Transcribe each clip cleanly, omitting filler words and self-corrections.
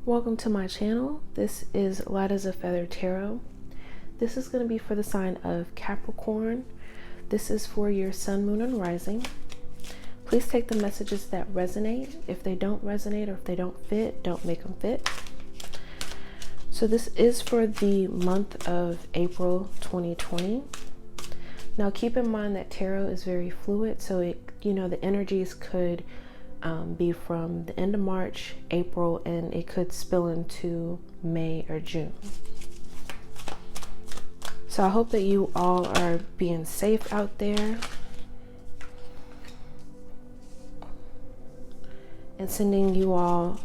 Welcome to my channel. This is LightAsFeatherTarot. This is going to be for the sign of Capricorn. This is for your sun, moon, and rising. Please take the messages that resonate. If they don't resonate or if they don't fit, don't make them fit. So this is for the month of April 2020. Now keep in mind that tarot is very fluid, so the energies could be from the end of March, April, and it could spill into May or June. So I hope that you all are being safe out there and sending you all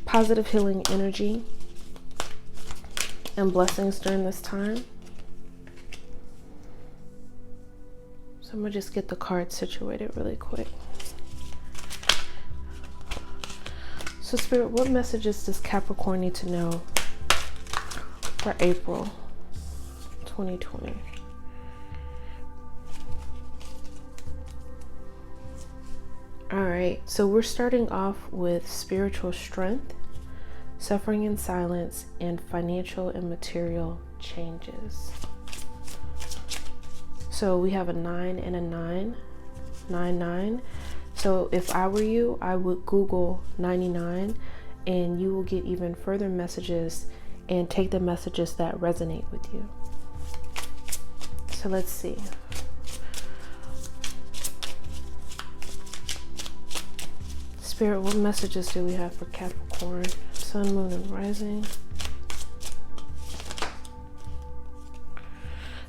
positive healing energy and blessings during this time. So I'm gonna just get the cards situated really quick. So Spirit, what messages does Capricorn need to know for April 2020? All right, so we're starting off with spiritual strength, suffering in silence, and financial and material changes. So we have a 9 and a 9, 9. So if I were you, I would Google 99 and you will get even further messages and take the messages that resonate with you. So let's see. Spirit, what messages do we have for Capricorn, sun, moon, and rising?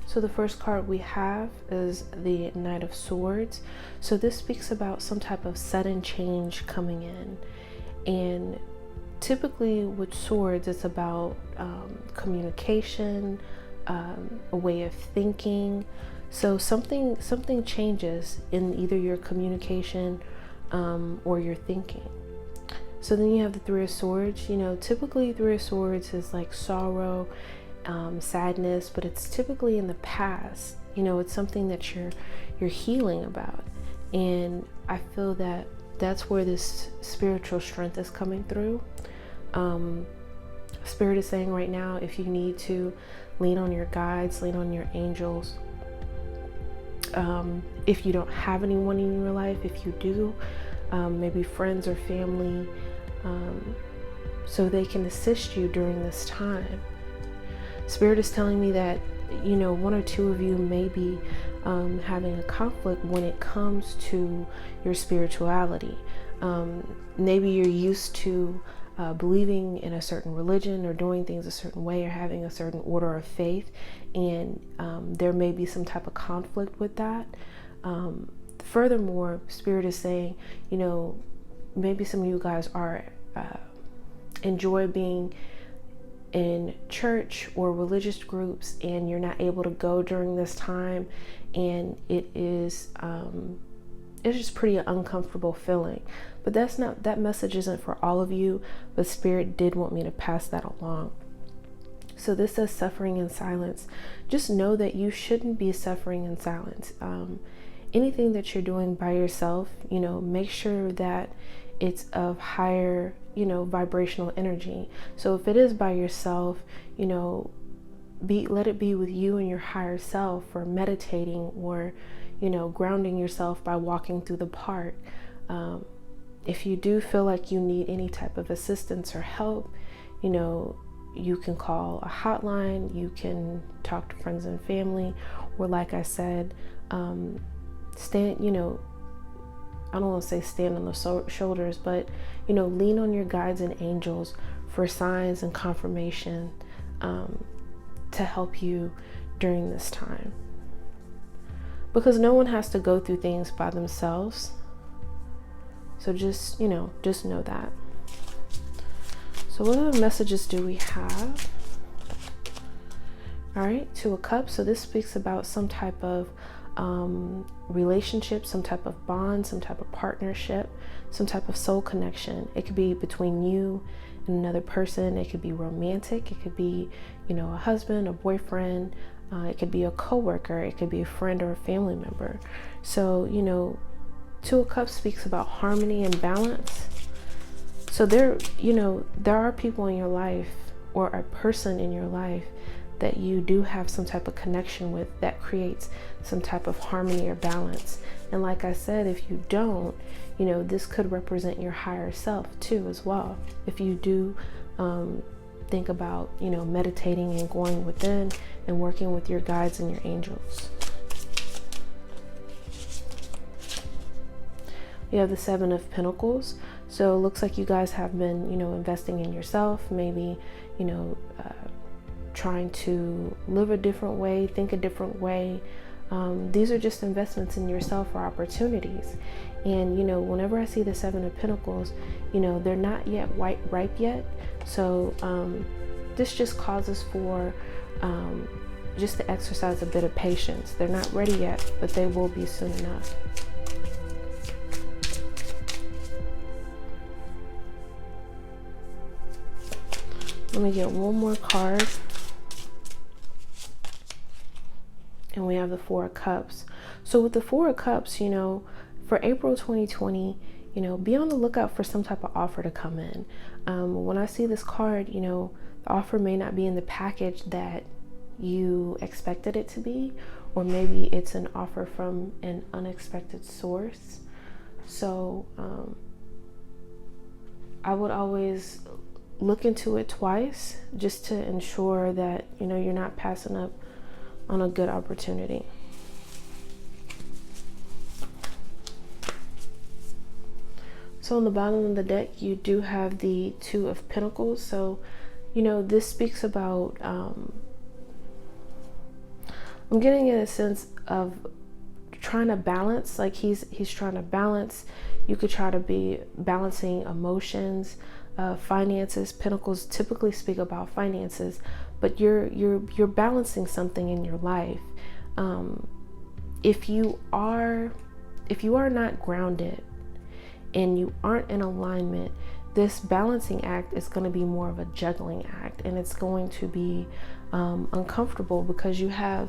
So the first card we have is the Knight of Swords. So this speaks about some type of sudden change coming in. And typically with swords, it's about communication, a way of thinking. So something changes in either your communication or your thinking. So then you have the Three of Swords. Typically Three of Swords is like sorrow, sadness, but it's typically in the past. It's something that you're healing about, and I feel that that's where this spiritual strength is coming through. Spirit is saying right now, if you need to lean on your guides, lean on your angels. If you don't have anyone in your life, if you do, maybe friends or family, so they can assist you during this time. Spirit is telling me that, one or two of you may be having a conflict when it comes to your spirituality. Maybe you're used to believing in a certain religion or doing things a certain way or having a certain order of faith, and there may be some type of conflict with that. Furthermore, Spirit is saying, maybe some of you guys are enjoy being in church or religious groups and you're not able to go during this time, and it's just pretty uncomfortable feeling. But that message isn't for all of you, but Spirit did want me to pass that along. So this says suffering in silence. Just know that you shouldn't be suffering in silence. Anything that you're doing by yourself, make sure that it's of higher vibrational energy. So if it is by yourself, let it be with you and your higher self, or meditating, or grounding yourself by walking through the park. If you do feel like you need any type of assistance or help, you can call a hotline, you can talk to friends and family, or like I said, I don't want to say stand on the shoulders, but lean on your guides and angels for signs and confirmation to help you during this time, because no one has to go through things by themselves. So just know that. So what other messages do we have? All right, Two of Cups. So this speaks about some type of relationship, some type of bond, some type of partnership, some type of soul connection. It could be between you and another person. It could be romantic. It could be, a husband, a boyfriend. It could be a coworker. It could be a friend or a family member. So, Two of Cups speaks about harmony and balance. So there are people in your life, or a person in your life, that you do have some type of connection with that creates some type of harmony or balance. And like I said, if you don't, this could represent your higher self too as well. If you do think about, meditating and going within and working with your guides and your angels. You have the Seven of Pentacles. So it looks like you guys have been, investing in yourself, maybe, trying to live a different way, think a different way. These are just investments in yourself or opportunities. And, whenever I see the Seven of Pentacles, they're not yet ripe yet. So this just causes for just to exercise a bit of patience. They're not ready yet, but they will be soon enough. Let me get one more card. And we have the Four of Cups. So with the Four of Cups, for April 2020, be on the lookout for some type of offer to come in. When I see this card, the offer may not be in the package that you expected it to be, or maybe it's an offer from an unexpected source. So I would always look into it twice, just to ensure that you're not passing up on a good opportunity. So on the bottom of the deck, you do have the Two of Pentacles. So this speaks about I'm getting in a sense of trying to balance, like he's trying to balance. You could try to be balancing emotions, finances. Pentacles typically speak about finances, but you're balancing something in your life. If you are not grounded and you aren't in alignment, this balancing act is going to be more of a juggling act, and it's going to be uncomfortable because you have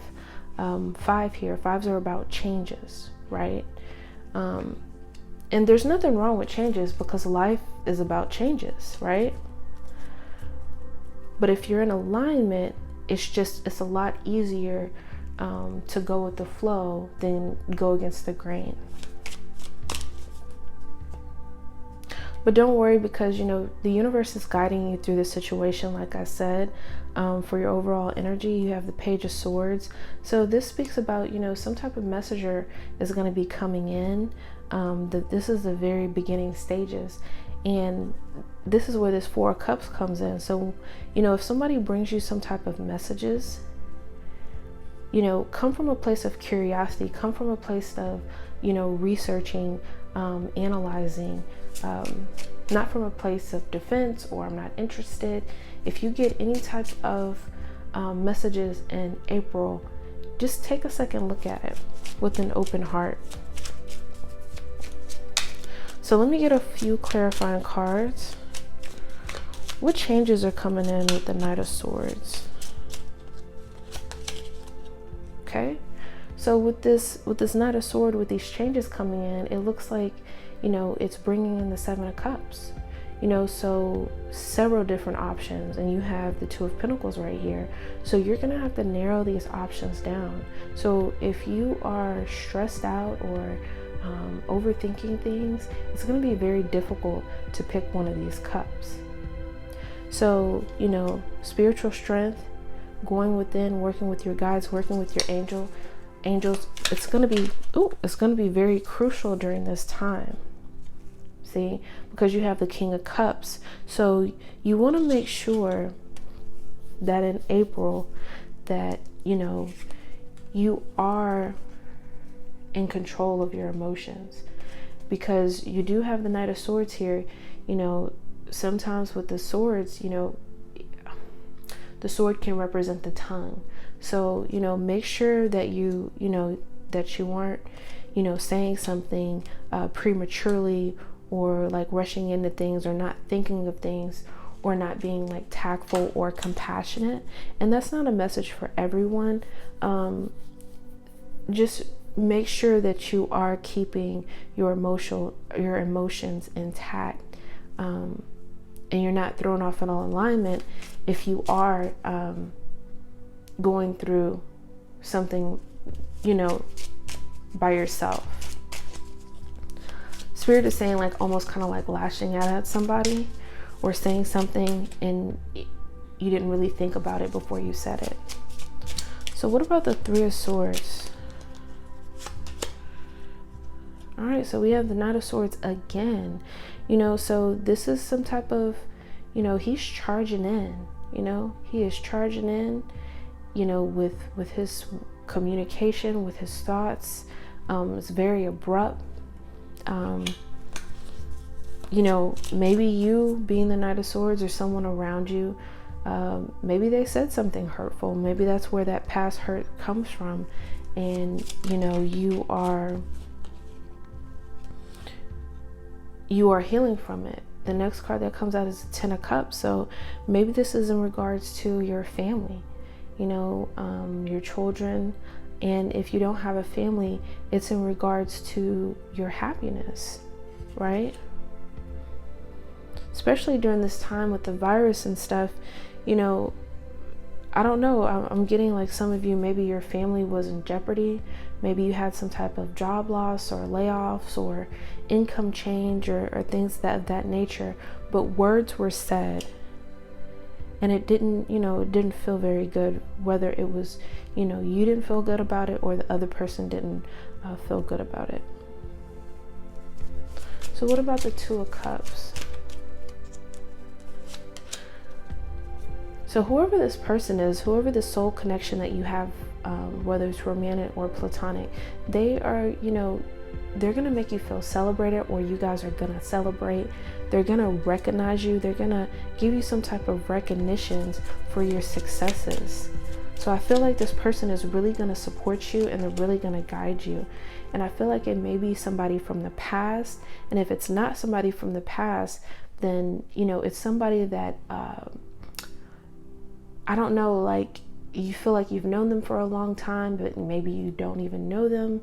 5 here. 5s are about changes, right? And there's nothing wrong with changes, because life is about changes, right? But if you're in alignment, it's a lot easier to go with the flow than go against the grain. But don't worry, because the universe is guiding you through this situation. Like I said, for your overall energy, you have the Page of Swords. So this speaks about some type of messenger is going to be coming in. That this is the very beginning stages, and this is where this Four of Cups comes in. So if somebody brings you some type of messages, come from a place of curiosity, come from a place of researching, analyzing, not from a place of defense or I'm not interested. If you get any type of messages in April, just take a second look at it with an open heart. So let me get a few clarifying cards. What changes are coming in with the Knight of Swords? Okay, so with this Knight of Swords, with these changes coming in, it looks like it's bringing in the Seven of Cups. So several different options, and you have the Two of Pentacles right here. So you're gonna have to narrow these options down. So if you are stressed out or overthinking things, it's going to be very difficult to pick one of these cups. So spiritual strength, going within, working with your guides, working with your angels, it's going to be very crucial during this time. See, because you have the King of Cups. So you want to make sure that in April that you are in control of your emotions, because you do have the Knight of Swords here. Sometimes with the swords, the sword can represent the tongue. So make sure that you aren't saying something prematurely, or like rushing into things, or not thinking of things, or not being like tactful or compassionate. And that's not a message for everyone. Just make sure that you are keeping your emotions intact, and you're not thrown off in alignment if you are going through something, by yourself. Spirit is saying like almost kind of like lashing out at somebody or saying something and you didn't really think about it before you said it. So what about the Three of Swords? All right, so we have the Knight of Swords again. So this is some type of, he's charging in, he is charging in, with his communication, with his thoughts. It's very abrupt. Maybe you being the Knight of Swords or someone around you, maybe they said something hurtful. Maybe that's where that past hurt comes from. And, you are healing from it. The next card that comes out is the Ten of Cups. So maybe this is in regards to your family, your children. And if you don't have a family, it's in regards to your happiness, right? Especially during this time with the virus and stuff, I don't know. I'm getting like some of you, maybe your family was in jeopardy. Maybe you had some type of job loss or layoffs or income change or things of that nature. But words were said and it didn't feel very good, whether it was, you didn't feel good about it or the other person didn't feel good about it. So what about the Two of Cups? So whoever this person is, whoever the soul connection that you have, whether it's romantic or platonic, they are, they're going to make you feel celebrated, or you guys are going to celebrate. They're going to recognize you. They're going to give you some type of recognitions for your successes. So I feel like this person is really going to support you and they're really going to guide you. And I feel like it may be somebody from the past. And if it's not somebody from the past, then, it's somebody that, I don't know, like you feel like you've known them for a long time, but maybe you don't even know them,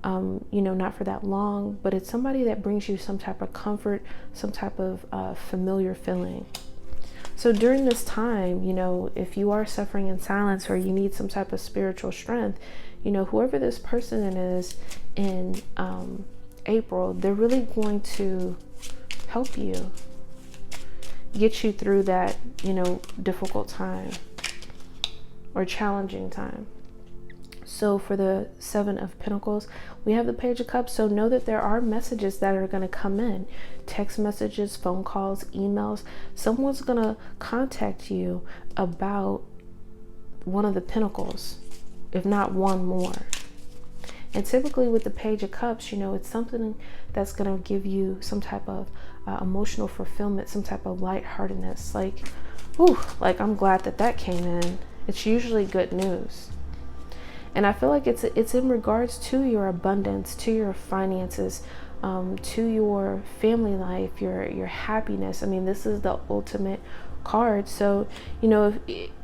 not for that long, but it's somebody that brings you some type of comfort, some type of familiar feeling. So during this time, if you are suffering in silence or you need some type of spiritual strength, whoever this person is in April, they're really going to help you get you through that, difficult time or challenging time. So for the Seven of Pentacles, we have the Page of Cups. So know that there are messages that are going to come in, text messages, phone calls, emails. Someone's going to contact you about one of the Pentacles, if not one more. And typically with the Page of Cups, it's something that's going to give you some type of emotional fulfillment, some type of lightheartedness. Like, like I'm glad that came in. It's usually good news. And I feel like it's in regards to your abundance, to your finances, to your family life, your happiness. I mean, this is the ultimate card. So,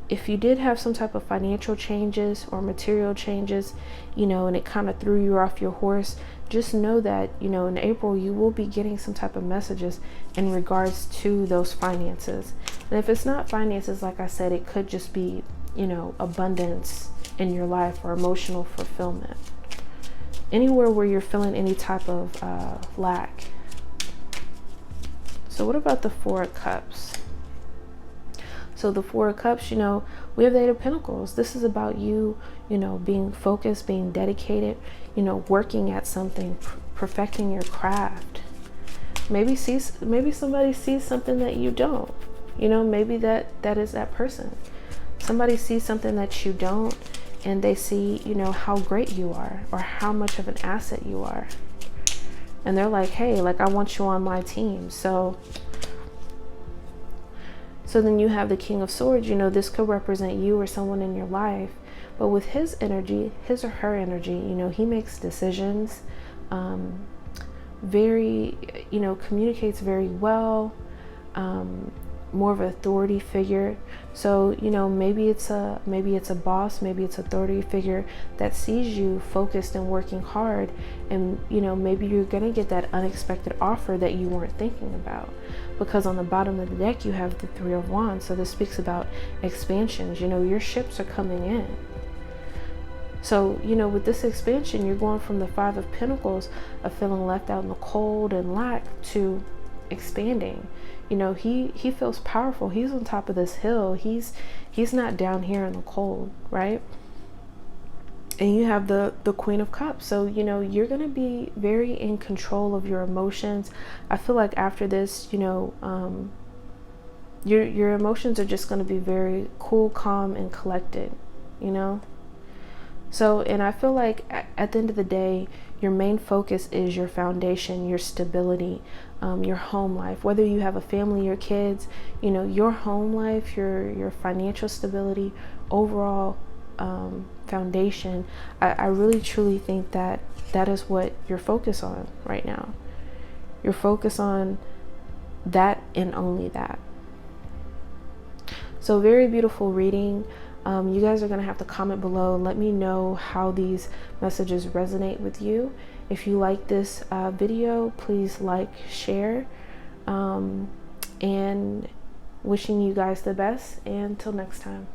if you did have some type of financial changes or material changes, and it kind of threw you off your horse, just know that, in April, you will be getting some type of messages in regards to those finances. And if it's not finances, like I said, it could just be, abundance in your life or emotional fulfillment. Anywhere where you're feeling any type of lack. So what about the Four of Cups? So the Four of Cups, we have the Eight of Pentacles. This is about you, being focused, being dedicated, working at something, perfecting your craft. Maybe somebody sees something that you don't. Maybe that is that person. Somebody sees something that you don't, and they see, how great you are or how much of an asset you are. And they're like, hey, I want you on my team. So then you have the King of Swords. This could represent you or someone in your life. But with his energy, his or her energy, he makes decisions, communicates very well, more of an authority figure. So, maybe it's a boss, maybe it's authority figure that sees you focused and working hard. And, maybe you're going to get that unexpected offer that you weren't thinking about. because on the bottom of the deck you have the Three of Wands. So this speaks about expansions. You know, your ships are coming in. So, you know, with this expansion, you're going from the Five of Pentacles of feeling left out in the cold and lack to expanding. You know, he feels powerful. He's on top of this hill. He's not down here in the cold, right? And you have the Queen of Cups. So, you know, you're going to be very in control of your emotions. I feel like after this, you know, your emotions are just going to be very cool, calm, and collected, you know? So, and I feel like at the end of the day, your main focus is your foundation, your stability, your home life. Whether you have a family, your kids, you know, your home life, your financial stability, overall foundation. I really truly think that is what you're focused on right now. You're focused on that and only that. So very beautiful reading. You guys are going to have to comment below. Let me know how these messages resonate with you. If you like this video, please like, share, and wishing you guys the best. And until next time.